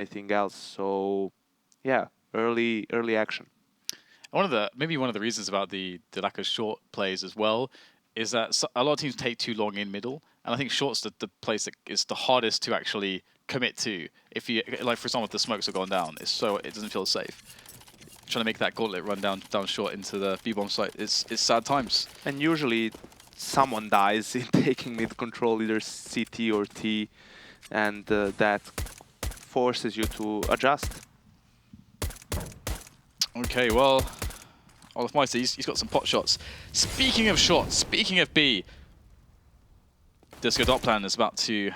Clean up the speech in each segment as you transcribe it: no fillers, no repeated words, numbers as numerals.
anything else. So yeah, early action. Maybe one of the reasons about the lack of short plays as well is that a lot of teams take too long in middle, and I think short's the place that is the hardest to actually commit to. If you, like for example, if the smokes are gone down, it doesn't feel safe. Trying to make that gauntlet run down short into the B-bomb site, it's sad times. And usually someone dies in taking mid control, either CT or T, and that forces you to adjust. Okay, well, olofmeister, he's got some pot shots. Speaking of shots, speaking of B, doplan is about to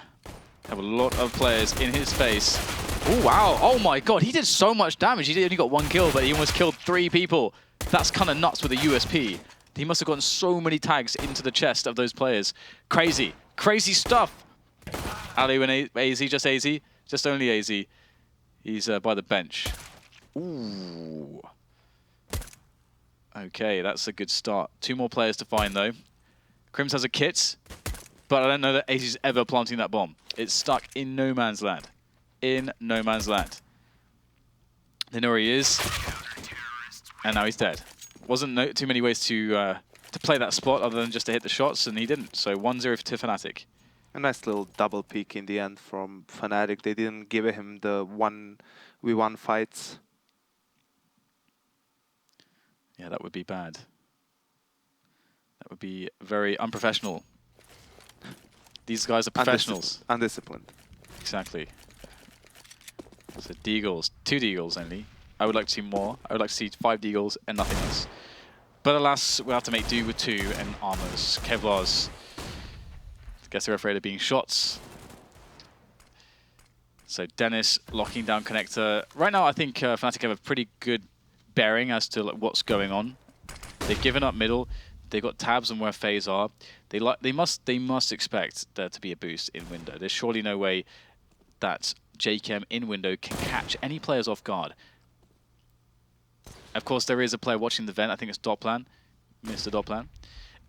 have a lot of players in his face. Oh, wow. Oh, my God. He did so much damage. He only got 1 kill, but he almost killed 3 people. That's kind of nuts with a USP. He must have gotten so many tags into the chest of those players. Crazy. Crazy stuff. allu and aizy, just aizy. Just only aizy. He's by the bench. Ooh. Okay, that's a good start. 2 more players to find, though. KRIMZ has a kit, but I don't know that aizy's ever planting that bomb. It's stuck in no man's land. In no man's land. They know where he is, and now he's dead. Wasn't too many ways to play that spot other than just to hit the shots, and he didn't. So 1-0 to Fnatic. A nice little double peek in the end from Fnatic. They didn't give him the 1v1 fights. Yeah, that would be bad. That would be very unprofessional. These guys are professionals. Undisciplined. Exactly. So deagles, 2 deagles only. I would like to see more. I would like to see 5 deagles and nothing else. But alas, we'll have to make do with 2 and armors. Kevlars. I guess they're afraid of being shots. So Dennis locking down connector. Right now, I think Fnatic have a pretty good bearing as to what's going on. They've given up middle. They've got tabs on where FaZe are. They must expect there to be a boost in window. There's surely no way that jkaem in window can catch any players off guard. Of course, there is a player watching the vent. I think it's doplan, Mr. doplan,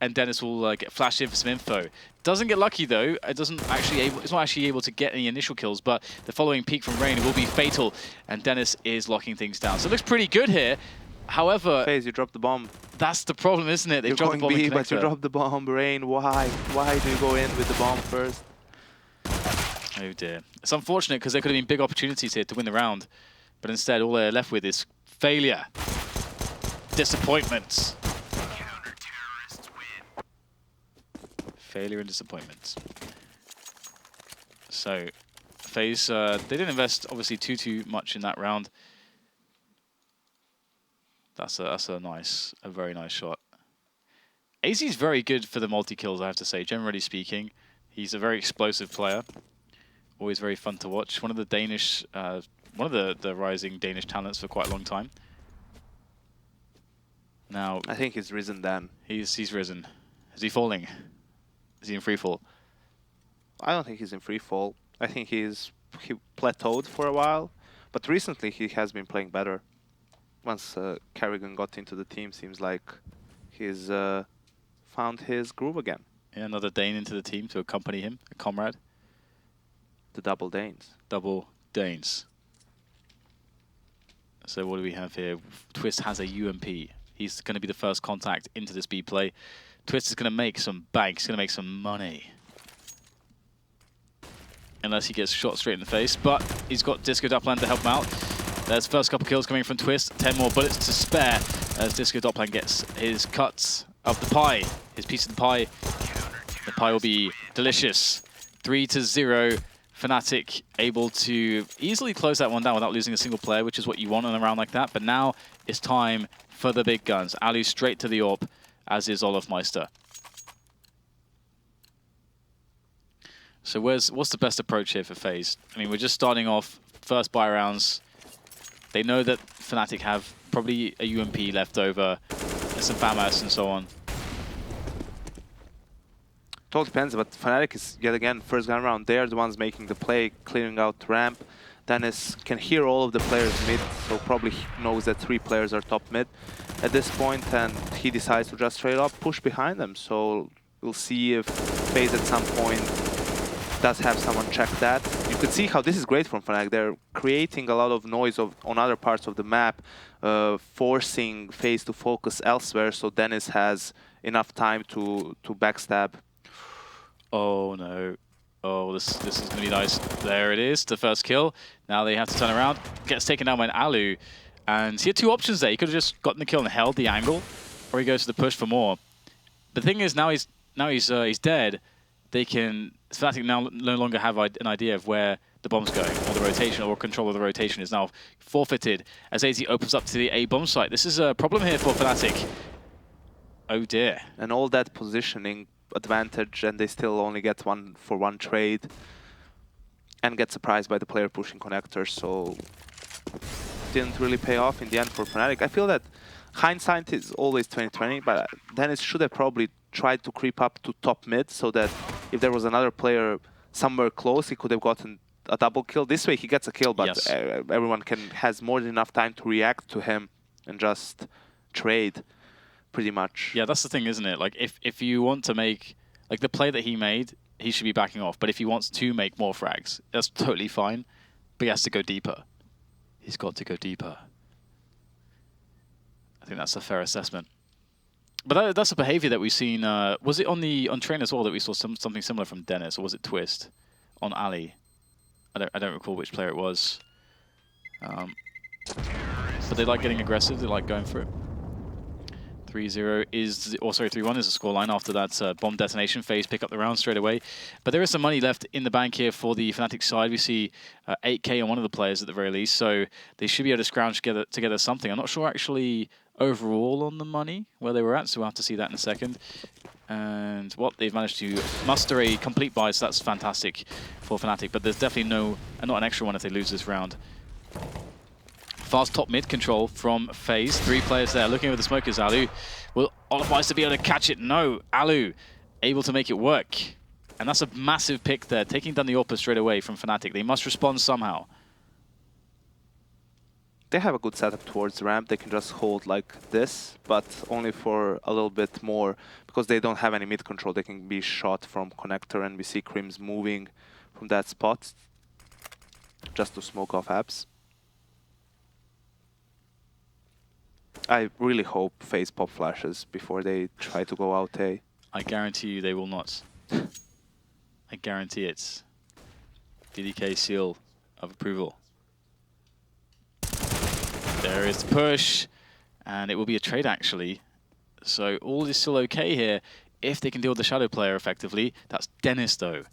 and Dennis will get flashed in for some info. Doesn't get lucky though. It's not actually able to get any initial kills. But the following peek from Rain will be fatal, and Dennis is locking things down. So it looks pretty good here. However, FaZe, you dropped the bomb. That's the problem, isn't it? They've dropped the bomb in but you dropped the bomb. Rain, why? Why do you go in with the bomb first? Oh dear. It's unfortunate because there could have been big opportunities here to win the round. But instead, all they're left with is failure. Disappointment. Failure and disappointment. So, FaZe, they didn't invest, obviously, too much in that round. That's a very nice shot. aizy's very good for the multi-kills, I have to say, generally speaking. He's a very explosive player. Always very fun to watch. One of the Danish, one of the rising Danish talents for quite a long time. Now, I think he's risen then. He's risen. Is he falling? Is he in free fall? I don't think he's in free fall. I think he plateaued for a while, but recently he has been playing better. Once karrigan got into the team, seems like he's found his groove again. Yeah, another Dane into the team to accompany him, a comrade. The double Danes. Double Danes. So what do we have here? Twist has a UMP. He's going to be the first contact into this B play. Twist is going to make some bank. He's going to make some money. Unless he gets shot straight in the face. But he's got doplan to help him out. There's first couple kills coming from Twist. 10 more bullets to spare as doplan gets his cuts of the pie. His piece of the pie. The pie will be delicious. 3-0. Fnatic able to easily close that one down without losing a single player, which is what you want in a round like that. But now it's time for the big guns. allu straight to the AWP, as is olofmeister. So what's the best approach here for FaZe? I mean, we're just starting off first buy rounds. They know that Fnatic have probably a UMP left over, and some FAMAS and so on. It all depends, but Fnatic is, yet again, first gun round. They are the ones making the play, clearing out ramp. Dennis can hear all of the players mid, so probably knows that 3 players are top mid at this point, and he decides to just straight up push behind them. So we'll see if FaZe at some point does have someone check that. You could see how this is great from Fnatic. They're creating a lot of noise on other parts of the map, forcing FaZe to focus elsewhere, so Dennis has enough time to backstab. Oh no. Oh, this is going to be nice. There it is, the first kill. Now they have to turn around. Gets taken down by an allu. And he had two options there. He could have just gotten the kill and held the angle, or he goes to the push for more. But the thing is, now he's dead. Fnatic now no longer have an idea of where the bomb's going, or the rotation, or control of the rotation is now forfeited as aizy opens up to the A bomb site. This is a problem here for Fnatic. Oh dear. And all that positioning advantage, and they still only get 1-for-1 trade, and get surprised by the player pushing connectors, so didn't really pay off in the end for Fnatic. I feel that hindsight is always 20/20, but Dennis should have probably tried to creep up to top mid, so that if there was another player somewhere close, he could have gotten a double kill. This way he gets a kill, but yes, everyone has more than enough time to react to him and just trade, pretty much. Yeah, that's the thing, isn't it? Like, if you want to make, like, the play that he made, he should be backing off. But if he wants to make more frags, that's totally fine. But he has to go deeper. He's got to go deeper. I think that's a fair assessment. But that's a behavior that we've seen. Was it on train as well that we saw something similar from Dennis, or was it Twist on Ali? I don't recall which player it was. But they like getting aggressive. They like going for it. 3-0 is, or sorry, 3-1 is the scoreline after that bomb detonation. FaZe pick up the round straight away. But there is some money left in the bank here for the Fnatic side. We see 8K on one of the players at the very least, so they should be able to scrounge together something. I'm not sure actually overall on the money where they were at, so we'll have to see that in a second. And what they've managed to muster a complete buy, so that's fantastic for Fnatic. But there's definitely not an extra one if they lose this round. Fast top mid control from FaZe. 3 players there looking over the smokers. Allu. Will olofmeister be able to catch it? No. Allu able to make it work. And that's a massive pick there, taking down the AWP straight away from Fnatic. They must respond somehow. They have a good setup towards the ramp. They can just hold like this, but only for a little bit more, because they don't have any mid control. They can be shot from connector, and we see KRIMZ moving from that spot just to smoke off apps. I really hope FaZe pop flashes before they try to go out A. I guarantee you they will not. I guarantee it. DDK seal of approval. There is the push, and it will be a trade actually. So all is still okay here if they can deal with the shadow player effectively. That's Dennis though.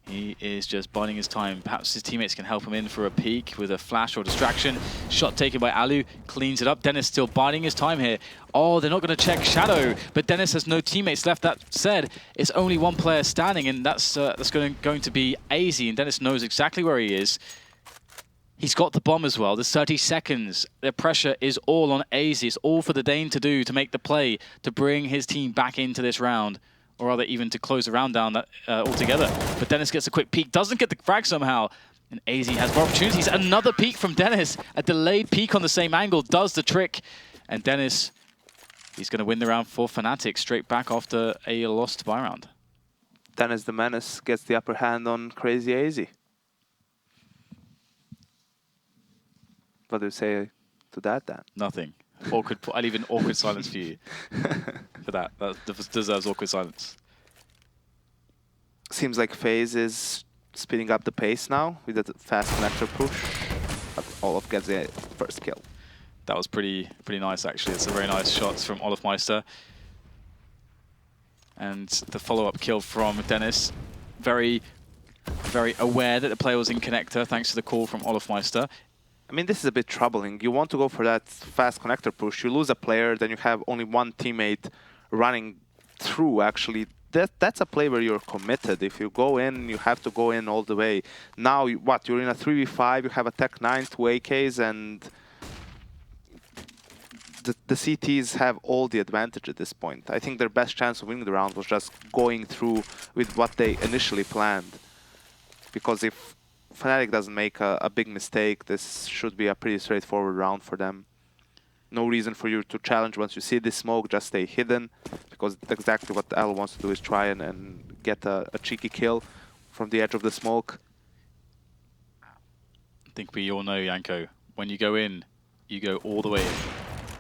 He is just biding his time. Perhaps his teammates can help him in for a peek with a flash or distraction. Shot taken by allu, cleans it up. Dennis still biding his time here. Oh, they're not going to check shadow, but Dennis has no teammates left. That said, it's only one player standing, and that's going to be aizy, and Dennis knows exactly where he is. He's got the bomb as well. There's 30 seconds. The pressure is all on aizy. It's all for the Dane to do, to make the play, to bring his team back into this round. Or rather, even to close the round down altogether. But Dennis gets a quick peek, doesn't get the frag somehow. And aizy has more opportunities. Another peek from Dennis. A delayed peek on the same angle does the trick. And Dennis, he's going to win the round for Fnatic, straight back after a lost buy round. Dennis the Menace gets the upper hand on Crazy aizy. What do you say to that, Dan? Nothing. Awkward. I'll leave an awkward silence for you. For that. That deserves awkward silence. Seems like FaZe is speeding up the pace now with a fast connector push. But Olof gets the first kill. That was pretty nice actually. It's a very nice shot from olofmeister. And the follow-up kill from Dennis. Very aware that the player was in connector thanks to the call from olofmeister. I mean, this is a bit troubling. You want to go for that fast connector push. You lose a player, then you have only one teammate running through, actually. That's a play where you're committed. If you go in, you have to go in all the way. Now, you're in a 3v5, you have a Tech 9, 2 AKs, and the CTs have all the advantage at this point. I think their best chance of winning the round was just going through with what they initially planned. Because if Fnatic doesn't make a big mistake, this should be a pretty straightforward round for them. No reason for you to challenge once you see this smoke, just stay hidden, because exactly what allu wants to do is try and get a cheeky kill from the edge of the smoke. think we all know, Janko, when you go in, you go all the way in.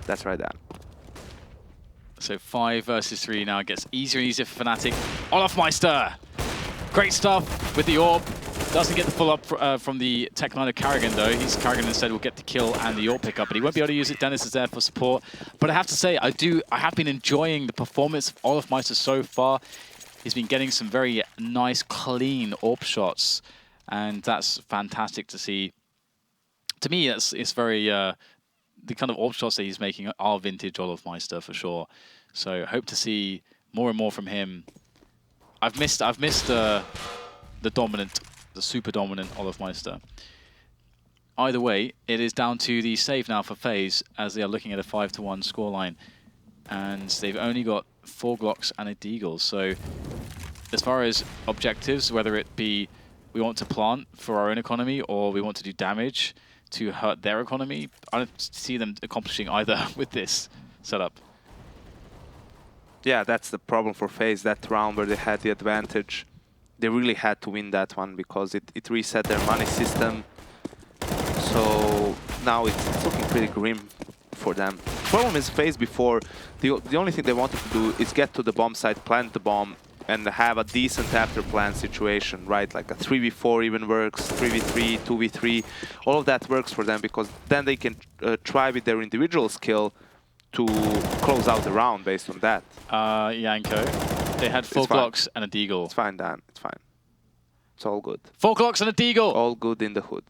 That's right, Dan. So 5 versus 3 now gets easier and easier for Fnatic. Olofmeister! Great stuff with the orb. Doesn't get the full up from the tech line of karrigan though. karrigan instead will get the kill and the orb pickup, but he won't be able to use it. Dennis is there for support. But I have to say, I have been enjoying the performance of Olofmeister so far. He's been getting some very nice, clean orb shots, and that's fantastic to see. To me, it's very the kind of orb shots that he's making are vintage Olofmeister for sure. So hope to see more and more from him. I've missed the super dominant Olofmeister. Either way, it is down to the save now for FaZe as they are looking at a 5-1 scoreline, and they've only got 4 Glocks and a Deagle. So as far as objectives, whether it be we want to plant for our own economy or we want to do damage to hurt their economy, I don't see them accomplishing either with this setup. Yeah, that's the problem for FaZe. That round where they had the advantage, they really had to win that one because it reset their money system. So now it's looking pretty grim for them. The problem is FaZe before, the only thing they wanted to do is get to the bomb site, plant the bomb, and have a decent after plan situation, right? Like a 3v4 even works, 3v3, 2v3, all of that works for them because then they can try with their individual skill to close out the round based on that. Janko, they had 4 Glocks and a Deagle. It's fine, Dan. It's fine. It's all good. 4 Glocks and a Deagle! All good in the hood.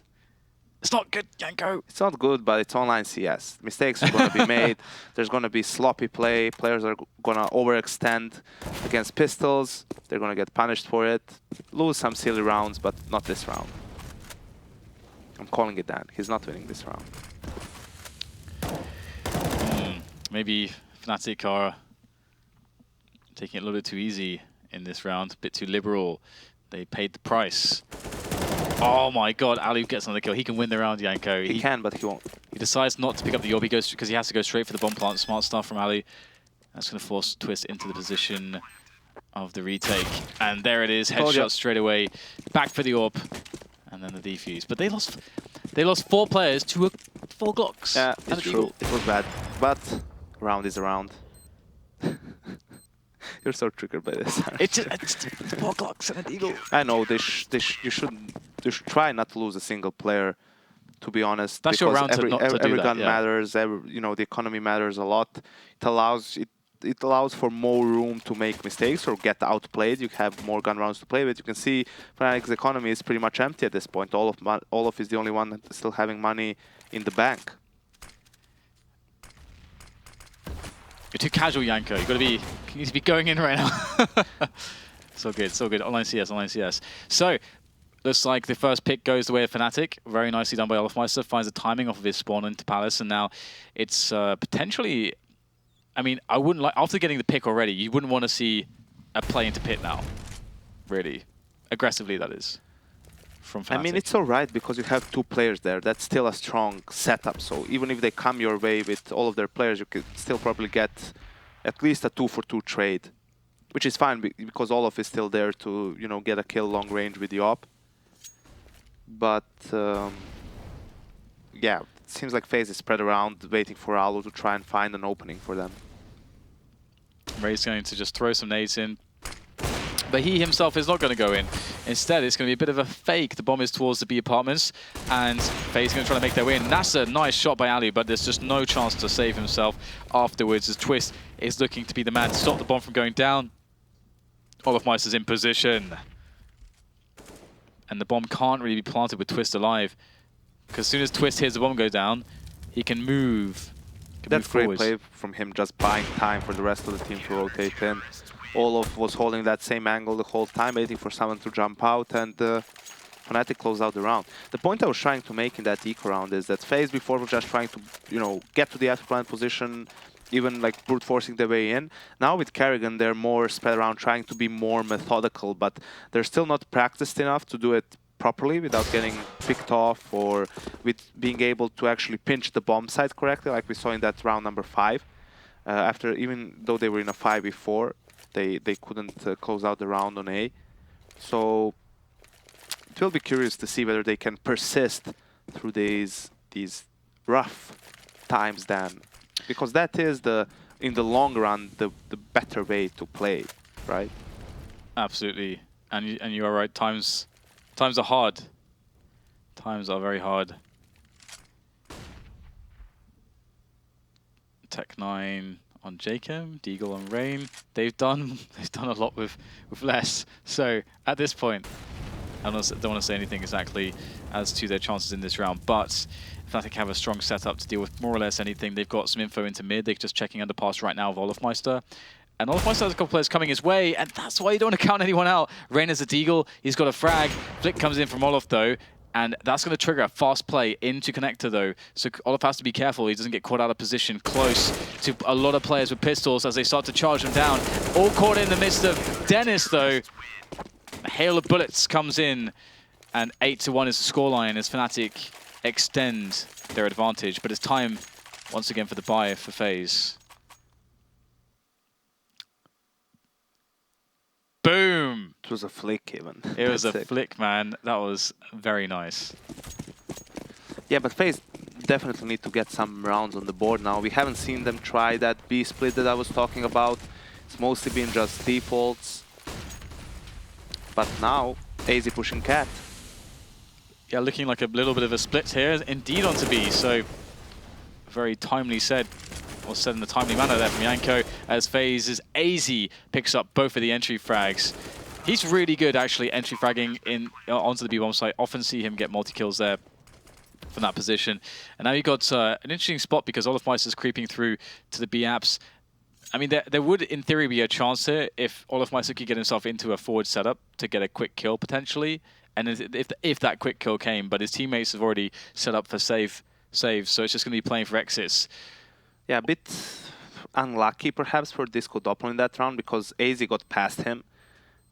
It's not good, Janko. It's not good, but it's online CS. Mistakes are going to be made. There's going to be sloppy play. Players are going to overextend against pistols. They're going to get punished for it. Lose some silly rounds, but not this round. I'm calling it, Dan. He's not winning this round. Maybe Fnatic are taking it a little bit too easy in this round, a bit too liberal. They paid the price. Oh my god, allu gets another kill. He can win the round, Janko. He can, but he won't. He decides not to pick up the orb. He goes because he has to go straight for the bomb plant. Smart stuff from allu. That's going to force Twist into the position of the retake. And there it is, headshot straight away. Back for the orb. And then the defuse. But they lost 4 players to 4 Glocks. Yeah, it's true. It was bad. But a round is a round. You're so triggered by this. It's 4 Glocks and a Deagle. I know, you should try not to lose a single player, to be honest. That's your round to not to do every that, gun yeah. matters, the economy matters a lot. It allows for more room to make mistakes or get outplayed. You have more gun rounds to play with. You can see Fnatic's economy is pretty much empty at this point. Olof is the only one that's still having money in the bank. You're too casual, Janko. You need to be going in right now. So good, so good. Online CS, online CS. So, looks like the first pick goes the way of Fnatic. Very nicely done by Olofmeister. Finds the timing off of his spawn into Palace, and now it's potentially. I mean, I wouldn't like after getting the pick already. You wouldn't want to see a play into pit now, really, aggressively. That is. From Fnatic. I mean, it's all right because you have 2 players there. That's still a strong setup. So even if they come your way with all of their players, you could still probably get at least a 2-for-2 trade, which is fine because Olof is still there to, get a kill long range with the op. But yeah, it seems like FaZe is spread around, waiting for allu to try and find an opening for them. Ray's going to just throw some nades in. But he himself is not going to go in. Instead, it's going to be a bit of a fake. The bomb is towards the B apartments, and FaZe is going to try to make their way in. That's a nice shot by allu, but there's just no chance to save himself afterwards as Twist is looking to be the man to stop the bomb from going down. Olofmeister's in position. And the bomb can't really be planted with Twist alive, because as soon as Twist hears the bomb go down, he can move. That's great play from him, just buying time for the rest of the team to rotate in. Olof was holding that same angle the whole time, waiting for someone to jump out, and Fnatic closed out the round. The point I was trying to make in that eco round is that FaZe before was just trying to, get to the after plan position, even like brute forcing their way in. Now with karrigan, they're more spread around, trying to be more methodical, but they're still not practiced enough to do it properly without getting picked off or with being able to actually pinch the bomb site correctly, like we saw in that round number 5. Even though they were in a 5v4, they couldn't close out the round on A. So it will be curious to see whether they can persist through these rough times then, because that is in the long run the better way to play, right? Absolutely, and you are right. Times are hard. Times are very hard. Tech9 on jkaem, Deagle on Rain. They've done a lot with less. So at this point, I don't want to say anything exactly as to their chances in this round, but Fnatic have a strong setup to deal with more or less anything. They've got some info into mid. They're just checking underpass right now of olofmeister. And olofmeister has a couple players coming his way, and that's why you don't want to count anyone out. Rain is a Deagle. He's got a frag. Flick comes in from Olof, though. And that's going to trigger a fast play into connector, though. So Olof has to be careful he doesn't get caught out of position close to a lot of players with pistols as they start to charge them down. All caught in the midst of Dennis, though. A hail of bullets comes in, and 8-1 is the scoreline as Fnatic extend their advantage. But it's time, once again, for the buy for FaZe. Boom! It was a flick even. It was a flick, man. That was very nice. Yeah, but FaZe definitely need to get some rounds on the board now. We haven't seen them try that B split that I was talking about. It's mostly been just defaults. But now, aizy pushing cat. Yeah, looking like a little bit of a split here, indeed onto B. So, very timely said. Or said in a timely manner there from Yanko, as FaZe's aizy picks up both of the entry frags. He's really good, actually, entry fragging in onto the B-bomb site. Often see him get multi-kills there from that position. And now you've got an interesting spot because olofmeister's creeping through to the B-apps. I mean, there would, in theory, be a chance here if olofmeister could get himself into a forward setup to get a quick kill, potentially. And if that quick kill came, but his teammates have already set up for saves, so it's just going to be playing for exits. Yeah, a bit unlucky perhaps for Disco doplan in that round because aizy got past him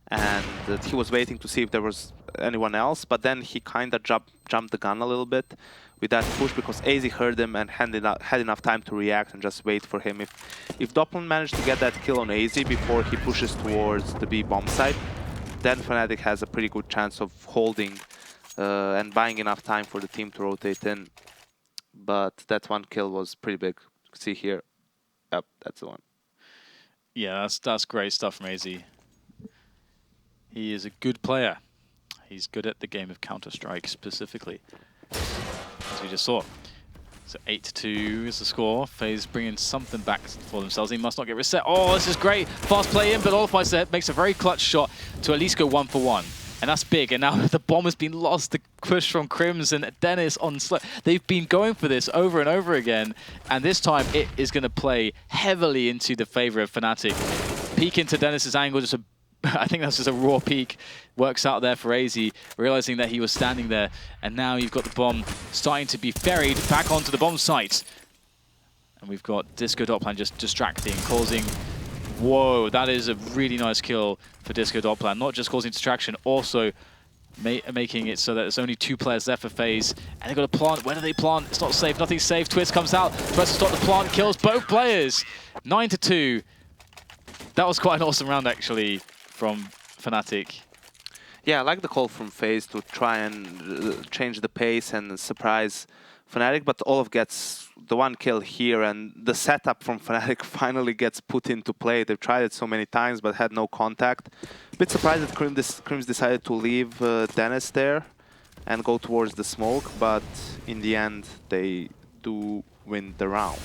and he was waiting to see if there was anyone else, but then he kind of jumped the gun a little bit with that push because aizy heard him and had enough time to react and just wait for him. If doplan managed to get that kill on aizy before he pushes towards the B bomb site, then Fnatic has a pretty good chance of holding and buying enough time for the team to rotate in. But that one kill was pretty big. See here. Yep, that's the one. Yeah, that's great stuff from aizy. He is a good player. He's good at the game of Counter-Strike specifically, as we just saw. So 8-2 is the score. FaZe bringing something back for themselves. He must not get reset. Oh, this is great. Fast play in, but olofmeister makes a very clutch shot to at least go 1-for-1. And that's big. And now the bomb has been lost. The push from KRIMZ and Dennis on slow. They've been going for this over and over again. And this time it is going to play heavily into the favor of Fnatic. Peek into Dennis's angle. I think that's just a raw peek. Works out there for aizy, realizing that he was standing there. And now you've got the bomb starting to be ferried back onto the bomb site. And we've got Disco doplan just distracting, causing... Whoa, that is a really nice kill for Disco doplan. Not just causing distraction, also making it so that there's only 2 players left for FaZe. And they've got to plant. Where do they plant? It's not safe. Nothing's safe. Twist comes out. Tries to stop the plant. Kills both players. 9-2. That was quite an awesome round, actually, from Fnatic. Yeah, I like the call from FaZe to try and change the pace and surprise Fnatic, but Olof gets the one kill here, and the setup from Fnatic finally gets put into play. They've tried it so many times, but had no contact. A bit surprised that KRIMZ decided to leave Dennis there and go towards the smoke, but in the end, they do win the round.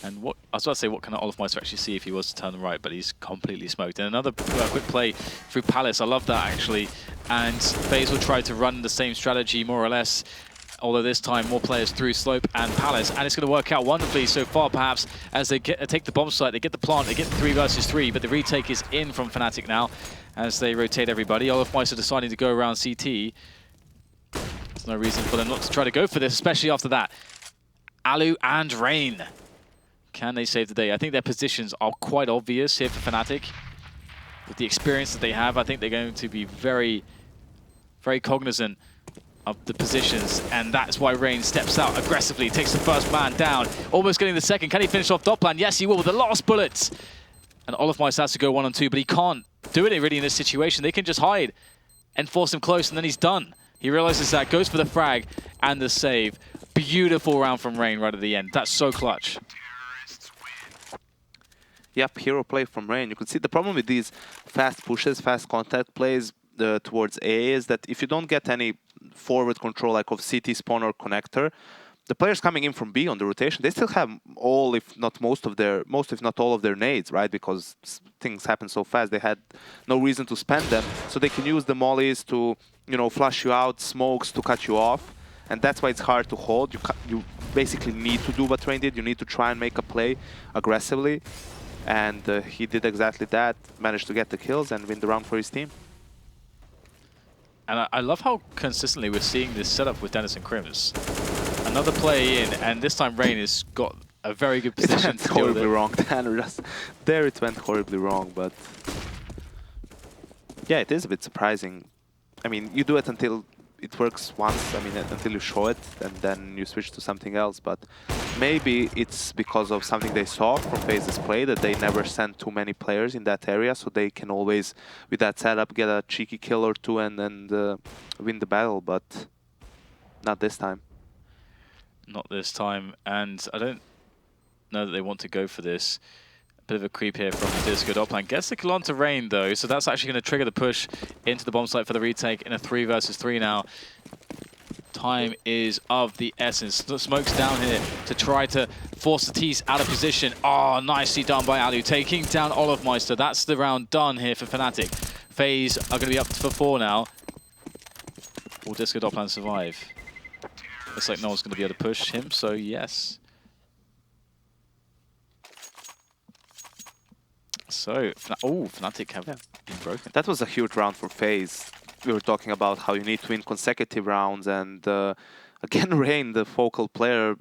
And what I was about to say, what can olofmeister actually see if he was to turn right, but he's completely smoked. And another quick play through Palace. I love that, actually. And FaZe will try to run the same strategy, more or less, although this time more players through Slope and Palace. And it's going to work out wonderfully so far, perhaps, as they take the bomb site, they get the plant, they get the 3 versus 3, but the retake is in from Fnatic now as they rotate everybody. olofmeister deciding to go around CT. There's no reason for them not to try to go for this, especially after that. Allu and Rain. Can they save the day? I think their positions are quite obvious here for Fnatic. With the experience that they have, I think they're going to be very, very cognizant of the positions. And that's why Rain steps out aggressively, takes the first man down, almost getting the second. Can he finish off doplan? Yes, he will with the last bullets. And olofmeister has to go 1-on-2, but he can't do it really in this situation. They can just hide and force him close, and then he's done. He realizes that, goes for the frag and the save. Beautiful round from Rain right at the end. That's so clutch. Yep, hero play from Rain. You can see the problem with these fast pushes, fast contact plays towards A is that if you don't get any forward control like of CT spawn or connector, the players coming in from B on the rotation, they still have all, if not most if not all of their nades, right? Because things happen so fast, they had no reason to spend them. So they can use the mollies to, you know, flush you out, smokes to cut you off. And that's why it's hard to hold. You basically need to do what Rain did. You need to try and make a play aggressively. And he did exactly that, managed to get the kills and win the round for his team. And I love how consistently we're seeing this setup with Dennis and KRIMZ. Another play in, and this time Rain has got a very good position. It went horribly wrong, Dan. There it went horribly wrong, but yeah, it is a bit surprising. I mean, you do it until it works once, I mean, until you show it, and then you switch to something else. But maybe it's because of something they saw from FaZe's play, that they never sent too many players in that area, so they can always, with that setup, get a cheeky kill or two and win the battle, but not this time. Not this time, and I don't know that they want to go for this. A bit of a creep here from the Disco doplan. Gets the kill onto Rain though, so that's actually going to trigger the push into the bomb site for the retake in a 3 versus 3 now. Time is of the essence. Smoke's down here to try to force the T's out of position. Oh, nicely done by allu, taking down olofmeister. That's the round done here for Fnatic. FaZe are going to be up for 4 now. Will Disco doplan survive? Looks like no one's going to be able to push him, so yes. So, Fnatic have been broken. That was a huge round for FaZe. We were talking about how you need to win consecutive rounds, and again, Rain, the focal player,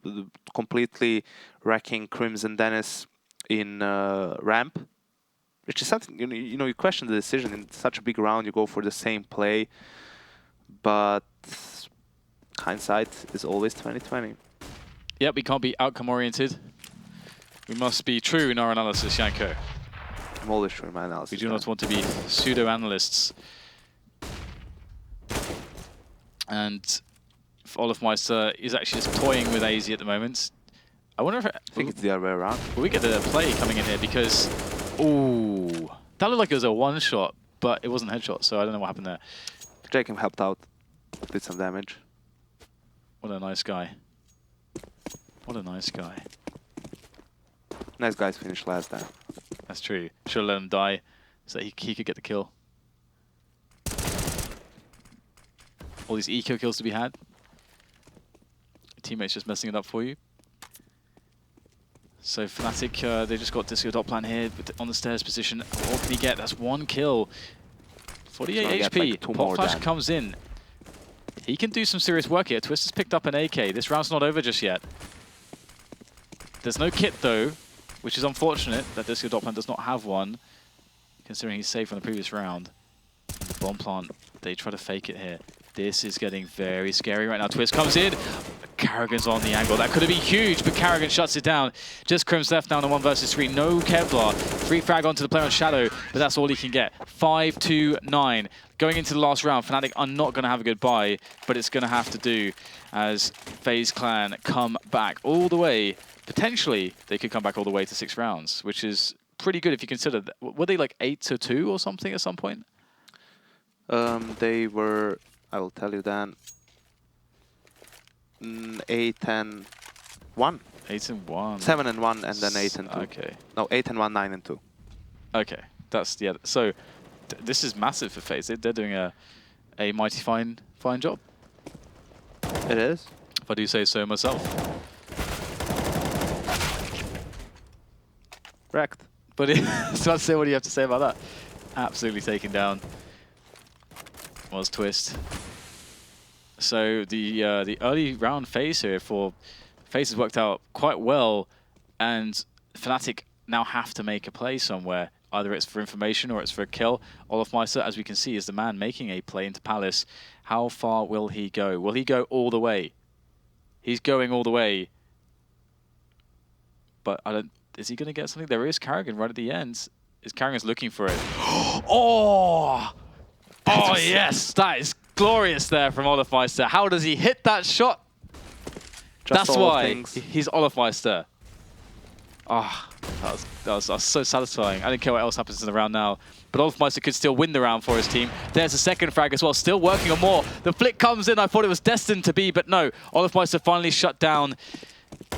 completely wrecking KRIMZ and Dennis in ramp, which is something, you know, you question the decision in such a big round. You go for the same play, but hindsight is always 20/20. Yep, we can't be outcome oriented. We must be true in our analysis, Janko. I'm always true in my analysis. We do not want to be pseudo-analysts. And olofmeister is actually just toying with aizy at the moment. I wonder if... I think it's the other way around. Will we get the play coming in here? Because... Ooh. That looked like it was a one-shot, but it wasn't a headshot, so I don't know what happened there. jkaem helped out, did some damage. What a nice guy. What a nice guy. Nice guys finished last time. That's true. Should have let him die so that he could get the kill. All these eco kills to be had. Your teammates just messing it up for you. So Fnatic, they just got Disco doplan here on the stairs position. What can he get? That's 1 kill. 48 HP. Like Pop Flash comes in. He can do some serious work here. Twist has picked up an AK. This round's not over just yet. There's no kit though, which is unfortunate that Disco doplan does not have one, considering he's safe from the previous round. And the bomb plant, they try to fake it here. This is getting very scary right now. Twist comes in. karrigan's on the angle. That could have been huge, but karrigan shuts it down. Just KRIMZ left down on 1 versus 3. No Kevlar. Free frag onto the player on Shadow, but that's all he can get. 5-2-9. Going into the last round, Fnatic are not going to have a good buy, but it's going to have to do as FaZe Clan come back all the way. Potentially, they could come back all the way to 6 rounds, which is pretty good if you consider that. Were they like 8-2 or something at some point? They were, I will tell you then, 8-1. 8-1. 7-1 and then 8-2. Okay. No, 8-1, 9-2. Okay, that's yeah. So this is massive for FaZe. They're doing a mighty fine job. It is. If I do say so myself. Wrecked. But so I'd say, what do you have to say about that? Absolutely taken down. Was Twist. So the early round phase here for FaZe has worked out quite well, and Fnatic now have to make a play somewhere. Either it's for information or it's for a kill. olofmeister, as we can see, is the man making a play into Palace. How far will he go? Will he go all the way? He's going all the way. But I don't. Is he going to get something? There is karrigan right at the end. Karrigan's looking for it. Oh! Oh yes, that is glorious there from olofmeister. How does he hit that shot? Just That's why he's olofmeister. Ah, that was so satisfying. I don't care what else happens in the round now. But olofmeister could still win the round for his team. There's a second frag as well, still working on more. The flick comes in, I thought it was destined to be, but no. olofmeister finally shut down,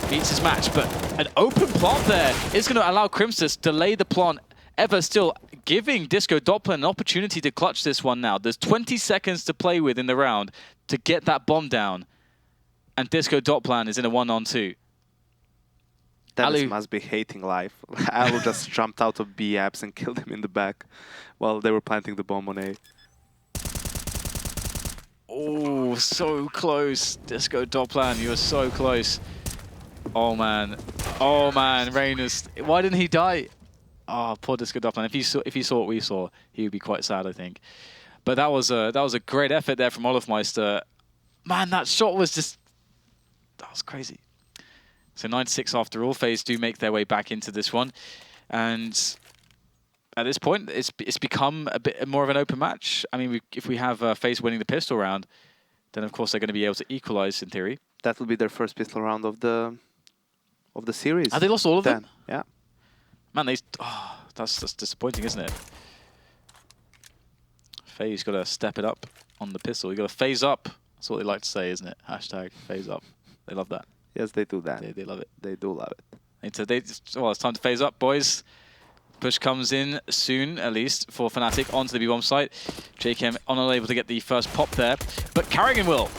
beats his match. But an open plant there is going to allow KRIMZ to delay the plant ever still, giving Disco doplan an opportunity to clutch this one now. There's 20 seconds to play with in the round to get that bomb down. And Disco doplan is in a 1-on-2. Dennis must be hating life. Allu just jumped out of B apps and killed him in the back while they were planting the bomb on A. Oh, so close. Disco doplan, you were so close. Oh man. Oh man, Reynolds. Why didn't he die? Oh, poor Disco doplan. If he saw what we saw, he would be quite sad, I think. But that was a great effort there from olofmeister. Man, that shot was just... That was crazy. So 9-6 after all. FaZe do make their way back into this one. And at this point, it's become a bit more of an open match. I mean, if we have FaZe winning the pistol round, then of course they're going to be able to equalize in theory. That will be their first pistol round of the series. Have they lost all of them? Yeah. Man, that's disappointing, isn't it? FaZe got to step it up on the pistol. You got to phase up. That's what they like to say, isn't it? Hashtag phase up. They love that. Yes, they do that. They love it. They do love it. Well, it's time to phase up, boys. Push comes in soon, at least, for Fnatic onto the B-bomb site. jkaem unable to get the first pop there, but karrigan will.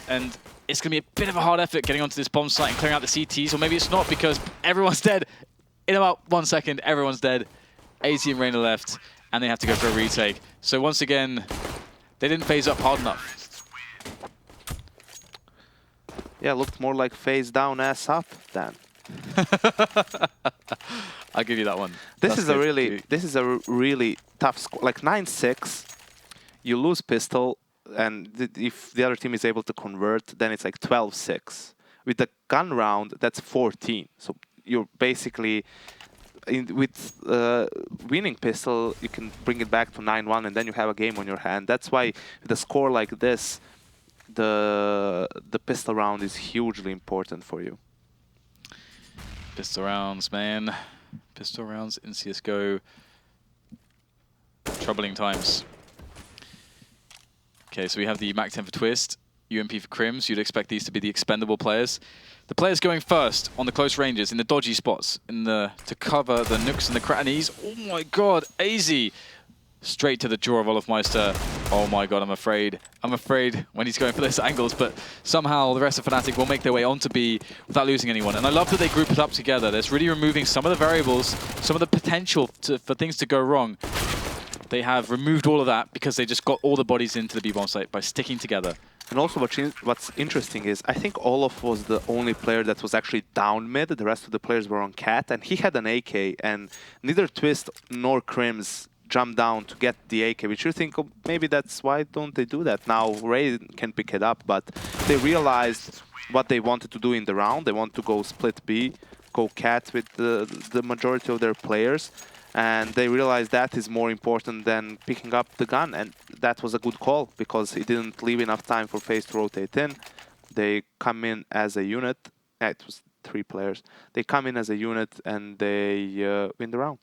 And it's going to be a bit of a hard effort getting onto this bomb site and clearing out the CTs, or maybe it's not because everyone's dead. In about 1 second, everyone's dead. aizy and Reina left, and they have to go for a retake. So once again, they didn't phase up hard enough. Yeah, looked more like face down, ass up then. I'll give you that one. This is a really tough score. Like 9-6, you lose pistol, and if the other team is able to convert, then it's like 12-6. With the gun round, that's 14. So you're basically with winning pistol, you can bring it back to 9-1, and then you have a game on your hand. That's why with a score like this, the pistol round is hugely important for you. Pistol rounds, man. Pistol rounds in CSGO. Troubling times. Okay, so we have the Mac 10 for Twist, UMP for KRIMZ. You'd expect these to be the expendable players. The players going first on the close ranges, in the dodgy spots, to cover the nooks and the crannies. Oh my god, aizy! Straight to the jaw of olofmeister. Oh my god, I'm afraid when he's going for those angles, but somehow the rest of Fnatic will make their way onto B without losing anyone. And I love that they group it up together. That's really removing some of the variables, some of the potential for things to go wrong. They have removed all of that because they just got all the bodies into the B-bomb site by sticking together. And also what's interesting is I think Olof was the only player that was actually down mid. The rest of the players were on cat, and he had an AK, and neither Twist nor KRIMZ jump down to get the AK, which you think, oh, maybe that's why don't they do that. Now Ray can pick it up, but they realized what they wanted to do in the round. They want to go split B, go cat with the majority of their players, and they realized that is more important than picking up the gun, and that was a good call because it didn't leave enough time for FaZe to rotate in. They come in as a unit. It was 3 players. They come in as a unit and they win the round.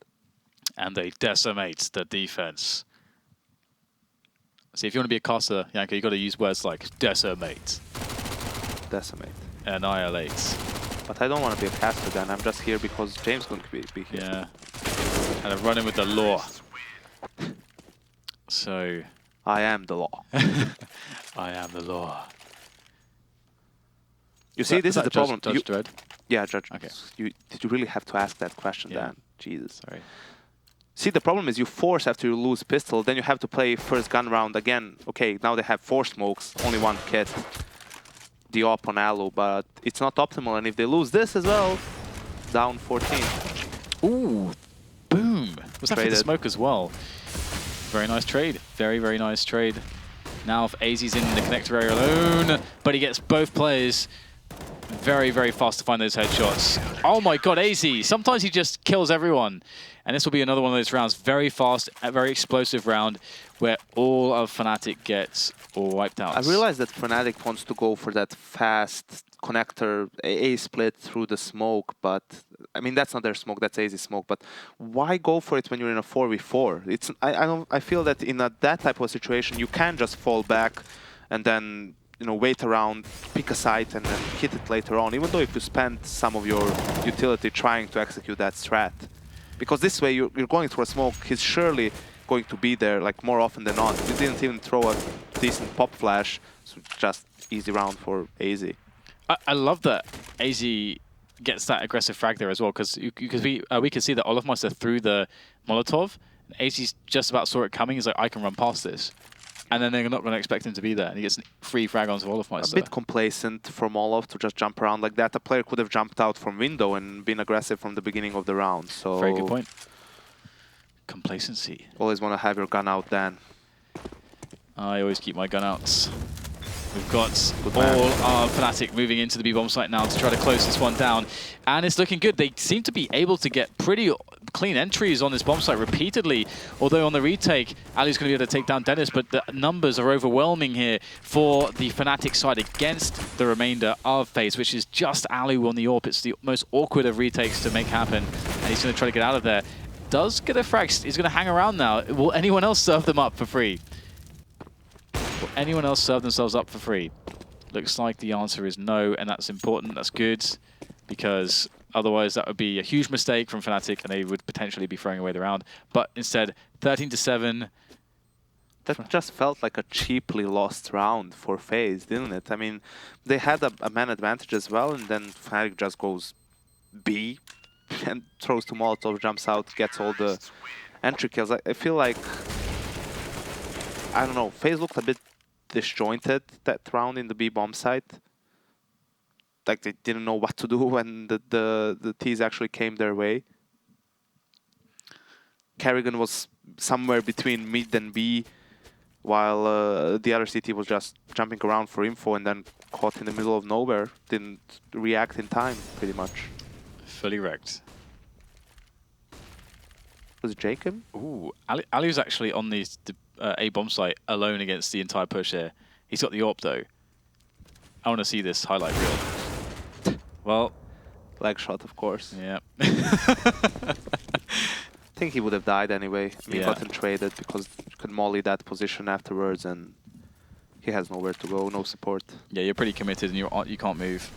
And they decimate the defense. See, if you want to be a caster, Janko, you got to use words like decimate. Decimate. Annihilate. But I don't want to be a caster then. I'm just here because James is going to be here. Yeah. And I'm running with the law. So... I am the law. I am the law. You see, this is the problem. Judge Dredd? Yeah, Judge. Okay. Did you really have to ask that question, Dan? Jesus. Sorry. See, the problem is you force after you lose pistol, then you have to play first gun round again. Okay, now they have 4 smokes, only 1 kit. The op on allu, but it's not optimal, and if they lose this as well, down 14. Ooh, boom. Was that for the smoke as well? Very nice trade. Very, very nice trade. Now if aizy's in the connector area alone, but he gets both players. Very, very fast to find those headshots. Oh my god, aizy! Sometimes he just kills everyone. And this will be another one of those rounds. Very fast, a very explosive round where all of Fnatic gets wiped out. I realize that Fnatic wants to go for that fast connector A split through the smoke, but I mean that's not their smoke, that's aizy smoke. But why go for it when you're in a 4v4? It's I feel that in that type of situation you can just fall back and then wait around, pick a site, and then hit it later on. Even though if you spend some of your utility trying to execute that strat, because this way you're going through a smoke, he's surely going to be there like more often than not. You didn't even throw a decent pop flash, so just easy round for aizy. I love that aizy gets that aggressive frag there as well, because we can see that olofmeister threw the Molotov, and aizy just about saw it coming. He's like, I can run past this. And then they're not going to expect him to be there, and he gets a free frag onto olofmeister. A bit complacent from Olof to just jump around like that. A player could have jumped out from window and been aggressive from the beginning of the round. So very good point. Complacency. Always want to have your gun out, Dan. I always keep my gun out. We've got all our Fnatic moving into the B-bomb site now to try to close this one down. And it's looking good. They seem to be able to get pretty clean entries on this bomb site repeatedly. Although on the retake, allu's going to be able to take down Dennis, but the numbers are overwhelming here for the Fnatic side against the remainder of FaZe, which is just allu on the AWP. It's the most awkward of retakes to make happen. And he's going to try to get out of there. Does get a frag. He's going to hang around now. Will anyone else serve them up for free? Will anyone else serve themselves up for free? Looks like the answer is no, and that's important. That's good, because otherwise that would be a huge mistake from Fnatic, and they would potentially be throwing away the round. But instead, 13-7. That just felt like a cheaply lost round for FaZe, didn't it? I mean, they had a man advantage as well, and then Fnatic just goes B and throws to Molotov, jumps out, gets all the entry kills. I feel like, I don't know, FaZe looked a bit disjointed that round in the B bomb site. Like they didn't know what to do when the T's actually came their way. karrigan was somewhere between mid and B, while the other CT was just jumping around for info and then caught in the middle of nowhere. Didn't react in time, pretty much. Fully wrecked. Was it jkaem? Ooh, allu's actually on the A bomb site alone against the entire push here. He's got the AWP though. I want to see this highlight reel. Well, Leg shot, of course. Yeah. I think he would have died anyway. I mean, Yeah. gotten traded because you can molly that position afterwards, and he has nowhere to go, no support. Yeah, you're pretty committed and you can't move.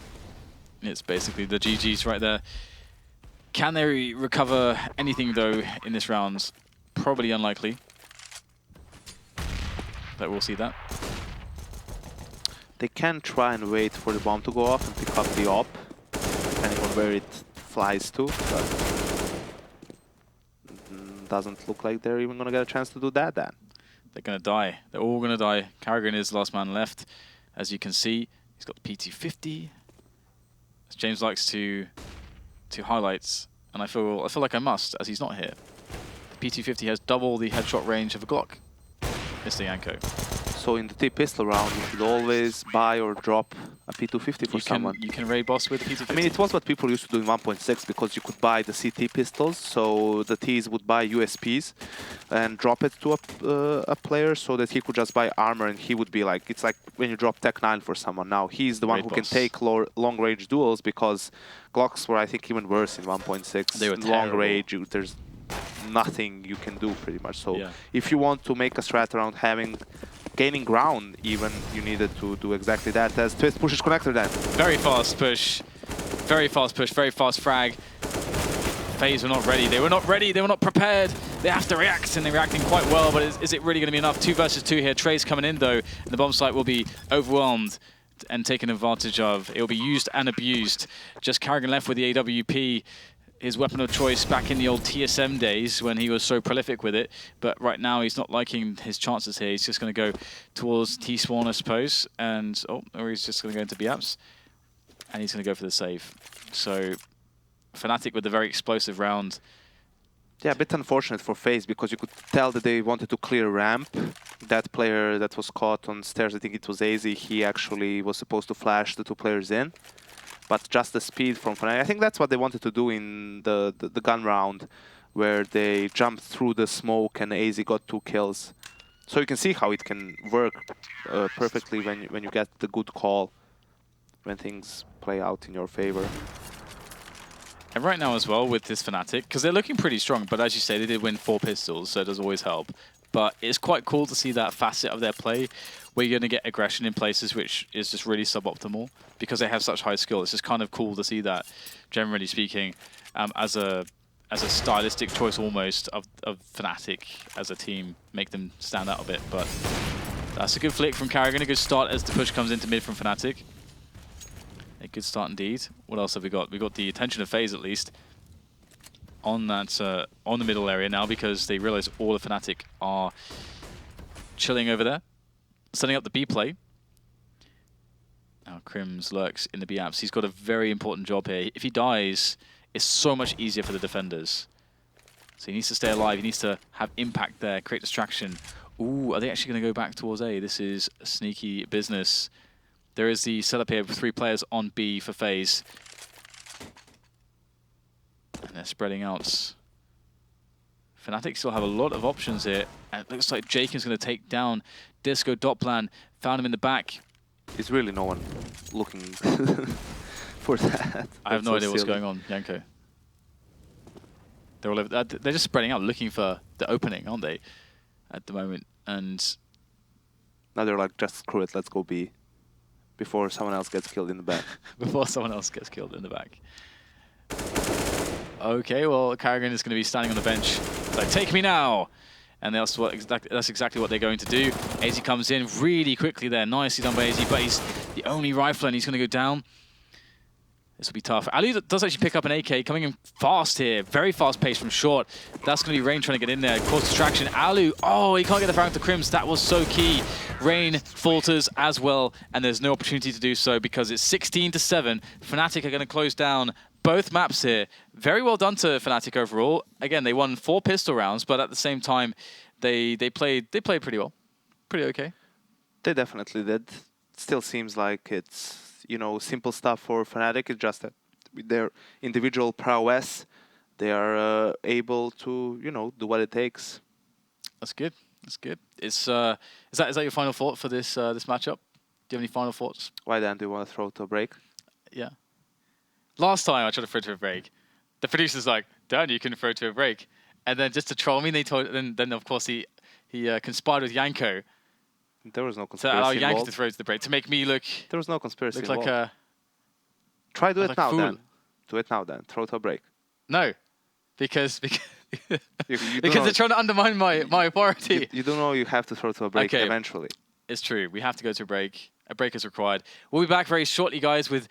It's basically the GG's right there. Can they recover anything though in this round? Probably unlikely. But we'll see that. They can try and wait for the bomb to go off and pick up the AWP, depending on where it flies to, but doesn't look like they're even gonna get a chance to do that then. They're gonna die. They're all gonna die. karrigan is the last man left. As you can see, he's got the PT50. As James likes to highlights, and I feel like I must, as he's not here. The PT50 has double the headshot range of a Glock. Mr. Yanko. So in the T-pistol round, you should always buy or drop a P250 for someone. You can raid boss with the P250. I mean, it was what people used to do in 1.6 because you could buy the CT pistols, so the Ts would buy USPs and drop it to a player so that he could just buy armor, and he would be like, it's like when you drop Tech 9 for someone. Now he's the one who can take long-range duels, because Glocks were, I think, even worse in 1.6. They were long range, there's nothing you can do pretty much. So yeah. If you want to make a strat around gaining ground, even, you needed to do exactly that. As Twist pushes connector then. Very fast push, very fast frag. FaZe were not ready. They were not ready. They were not prepared. They have to react, and they're reacting quite well. But is it really going to be enough? 2 versus 2 here. Trey's coming in though, and the bomb site will be overwhelmed and taken advantage of. It will be used and abused. Just karrigan left with the AWP. His weapon of choice back in the old TSM days when he was so prolific with it. But right now he's not liking his chances here. He's just going to go towards T-spawn, I suppose. And, or he's just going to go into B-apps. And he's going to go for the save. So, Fnatic with a very explosive round. Yeah, a bit unfortunate for FaZe, because you could tell that they wanted to clear ramp. That player that was caught on stairs, I think it was aizy, he actually was supposed to flash the 2 players in. but just the speed from Fnatic. I think that's what they wanted to do in the gun round, where they jumped through the smoke and aizy got 2 kills. So you can see how it can work perfectly when you get the good call, when things play out in your favor. And right now as well with this Fnatic, because they're looking pretty strong, but as you say, they did win 4 pistols, so it does always help. But it's quite cool to see that facet of their play, where you're going to get aggression in places which is just really suboptimal, because they have such high skill. It's just kind of cool to see that, generally speaking, as a stylistic choice almost of Fnatic as a team, make them stand out a bit. But that's a good flick from karrigan, a good start as the push comes into mid from Fnatic. A good start indeed. What else have we got? We got the attention of FaZe at least on that on the middle area now, because they realize all of Fnatic are chilling over there, setting up the B play. Now KRIMZ lurks in the B apps. He's got a very important job here. If he dies, it's so much easier for the defenders. So he needs to stay alive. He needs to have impact there, create distraction. Ooh, are they actually going to go back towards A? This is sneaky business. There is the setup here with 3 players on B for FaZe. And they're spreading out. Fnatic still have a lot of options here. And it looks like jkaem's going to take down Disco doplan. Found him in the back. There's really no one looking for that. I have no idea what's going on, Janko. They're all over, they're just spreading out, looking for the opening, aren't they, at the moment? And now they're like, just screw it, let's go B. Before someone else gets killed in the back. Before someone else gets killed in the back. Okay, well, karrigan is going to be standing on the bench. It's like, take me now! And that's exactly what they're going to do. aizy comes in really quickly there. Nicely done by aizy, but he's the only rifler and he's going to go down. This will be tough. Allu does actually pick up an AK, coming in fast here. Very fast pace from short. That's going to be Rain trying to get in there. Cause distraction. Allu, oh, he can't get the frag to KRIMZ. That was so key. Rain falters as well, and there's no opportunity to do so because it's 16-7. Fnatic are going to close down both maps here. Very well done to Fnatic overall. Again, they won 4 pistol rounds, but at the same time, they played pretty well. Pretty okay. They definitely did. Still seems like it's, you know, simple stuff for Fnatic. It's just that with their individual prowess, they are able to, you know, do what it takes. That's good. That's good. Is that your final thought for this this matchup? Do you have any final thoughts? Why then do you want to throw to a break? Yeah. Last time I tried to throw to a break, the producer's like, "Dan, you can throw to a break," and then just to troll me, they told. Then of course he conspired with Janko. There was no conspiracy to allow Janko involved. to throw to the break to make me look. There was no conspiracy Look involved. like a. Try do it like now fool. then. Do it now then. Throw to a break. No, because you because they're trying to undermine my authority. You don't know you have to throw to a break eventually. It's true. We have to go to a break. A break is required. We'll be back very shortly, guys, with